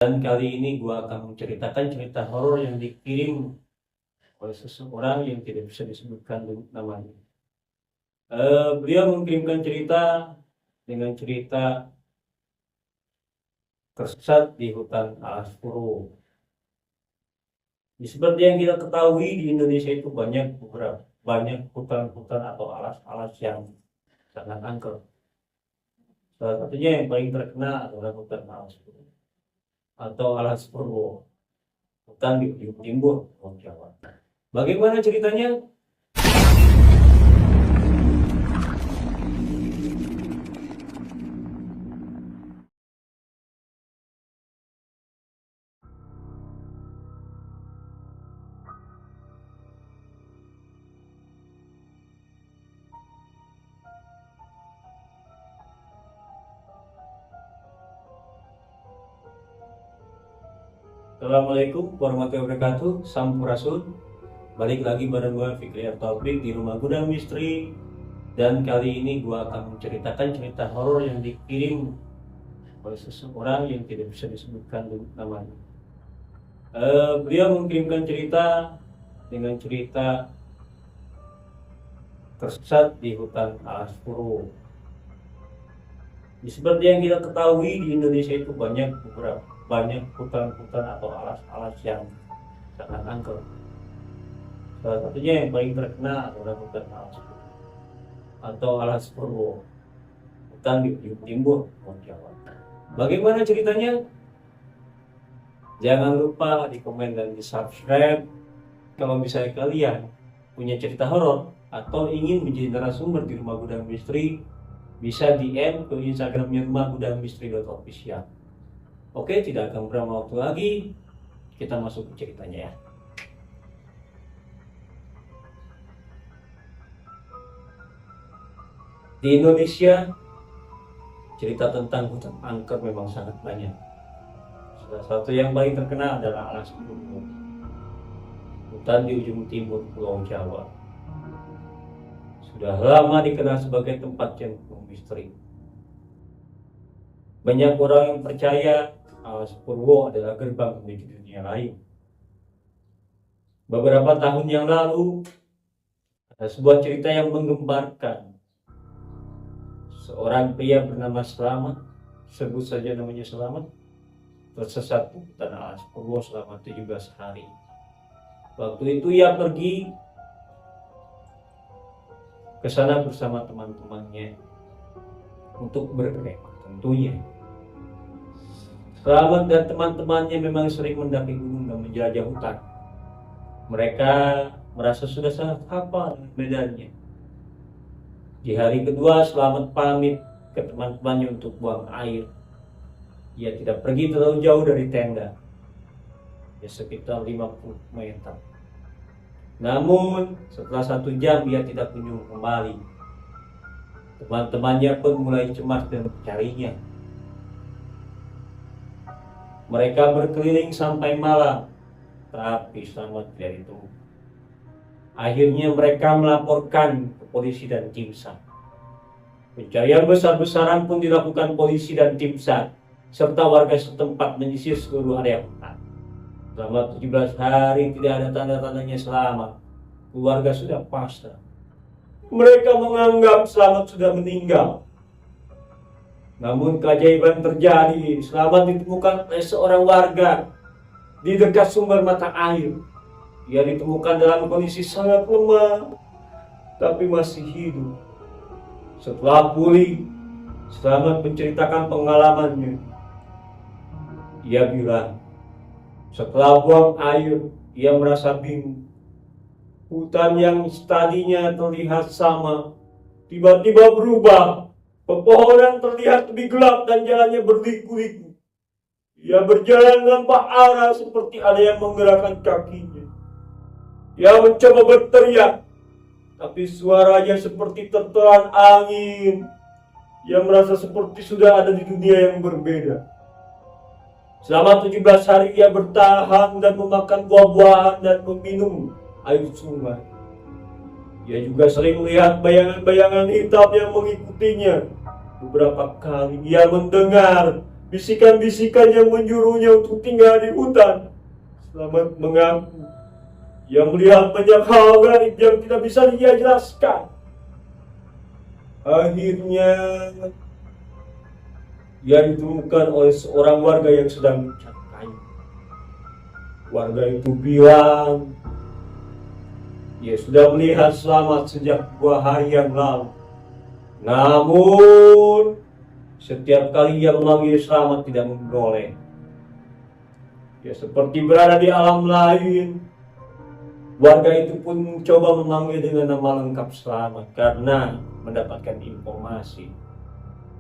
Dan kali ini gua akan menceritakan cerita horor yang dikirim oleh seseorang yang tidak bisa disebutkan namanya. Beliau mengirimkan cerita dengan cerita tersesat di hutan alas Purwo. Seperti yang kita ketahui di Indonesia itu banyak hutan-hutan atau alas-alas yang sangat angker. Salah satunya yang paling terkenal adalah hutan alas Purwo atau alas Purwo, hutan di ujung timur Pulau Jawa. Bagaimana ceritanya? Assalamualaikum warahmatullahi wabarakatuh. Sampurasun. Balik lagi bareng gue Fikri Taufik di rumah Gudang Misteri. Dan kali ini gue akan menceritakan cerita horor yang dikirim oleh seseorang yang tidak bisa disebutkan namanya. Beliau mengirimkan cerita dengan cerita tersesat di hutan alas Purwo. Seperti yang kita ketahui di Indonesia itu banyak hutan-hutan atau alas-alas yang sangat angker. Salah satunya yang paling terkenal adalah hutan alas Purwo atau alas Purwo, hutan di ujung timur Pulau Jawa. Bagaimana ceritanya? Jangan lupa di komen dan di subscribe. Kalau misalnya kalian punya cerita horor atau ingin menjadi narasumber di rumah Gudang Misteri, bisa DM ke Instagramnya rumah Gudang Misteri.official. Oke, tidak akan berlama waktu lagi, kita masuk ke ceritanya ya. Di Indonesia, cerita tentang hutan angker memang sangat banyak. Salah satu yang paling terkenal adalah alas Purwo, hutan di ujung timur Pulau Jawa. Sudah lama dikenal sebagai tempat yang penuh misteri. Banyak orang yang percaya alas Purwo adalah gerbang menuju dunia lain. Beberapa tahun yang lalu, ada sebuah cerita yang menggemparkan. Seorang pria bernama Selamat, sebut saja namanya Selamat, tersesat di hutan alas Purwo selama 17 hari. Waktu itu ia pergi ke sana bersama teman-temannya untuk berkemah tentunya. Selamat dan teman-temannya memang sering mendaki gunung dan menjelajah hutan. Mereka merasa sudah sangat hafal medannya. Di hari kedua, Selamat pamit ke teman-temannya untuk buang air. Ia tidak pergi terlalu jauh dari tenda, ya sekitar 50 meter. Namun, setelah 1 jam ia tidak kunjung kembali. Teman-temannya pun mulai cemas dan mencarinya. Mereka berkeliling sampai malam, tapi Selamat tidak ditemukan. Akhirnya mereka melaporkan ke polisi dan tim SAR. Pencarian besar-besaran pun dilakukan polisi dan tim SAR, serta warga setempat menyisir seluruh area hutan. Selama 17 hari tidak ada tanda-tandanya Selamat. Keluarga sudah pasrah. Mereka menganggap Selamat sudah meninggal. Namun keajaiban terjadi. Selamat ditemukan oleh seorang warga di dekat sumber mata air. Ia ditemukan dalam kondisi sangat lemah, tapi masih hidup. Setelah pulih, Selamat menceritakan pengalamannya. Ia bilang, setelah buang air, ia merasa bingung. Hutan yang tadinya terlihat sama, tiba-tiba berubah. Pepohonan terlihat lebih gelap dan jalannya berliku-liku. Ia berjalan tanpa arah seperti ada yang menggerakkan kakinya. Ia mencoba berteriak, tapi suaranya seperti tertelan angin. Ia merasa seperti sudah ada di dunia yang berbeda. Selama 17 hari ia bertahan dan memakan buah-buahan dan meminum air sungai. Ia juga sering melihat bayangan-bayangan hitam yang mengikutinya. Beberapa kali ia mendengar bisikan-bisikan yang menyuruhnya untuk tinggal di hutan. Selamat mengaku, ia melihat banyak hal gaib yang tidak bisa dia jelaskan. Akhirnya, ia ditemukan oleh seorang warga yang sedang mencat kayu. Warga itu bilang, ia sudah melihat Slamet sejak 2 hari yang lalu. Namun, setiap kali ia memanggil Slamet tidak menoleh. Ia seperti berada di alam lain. Warga itu pun mencoba memanggil dengan nama lengkap Slamet karena mendapatkan informasi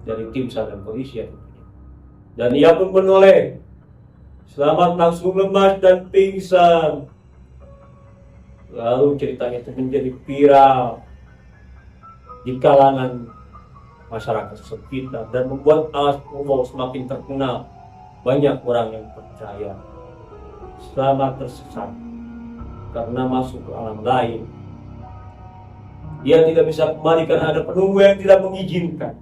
dari tim SAR dan polisi tentunya. Dan ia pun menoleh. Slamet langsung lemas dan pingsan. Lalu ceritanya itu menjadi viral di kalangan masyarakat sekitar dan membuat Alas Purwo semakin terkenal. Banyak orang yang percaya Slamet tersesat karena masuk ke alam lain. Dia tidak bisa kembali karena ada penunggu yang tidak mengizinkan.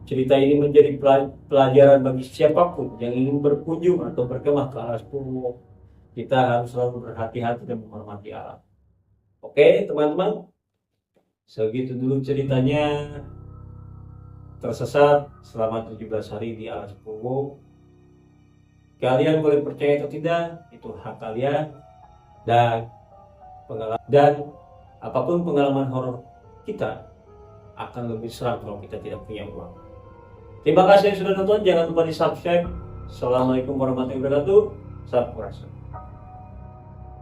Cerita ini menjadi pelajaran bagi siapapun yang ingin berkunjung atau berkemah ke Alas Purwo. Kita harus selalu berhati-hati dan menghormati alam. Oke teman-teman, segitu dulu ceritanya tersesat selama 17 hari di Alas Purwo. Kalian boleh percaya atau tidak, itu hak kalian. Dan apapun pengalaman horor kita akan lebih seram kalau kita tidak punya uang. Terima kasih yang sudah nonton, jangan lupa di subscribe. Assalamualaikum warahmatullahi wabarakatuh. Salam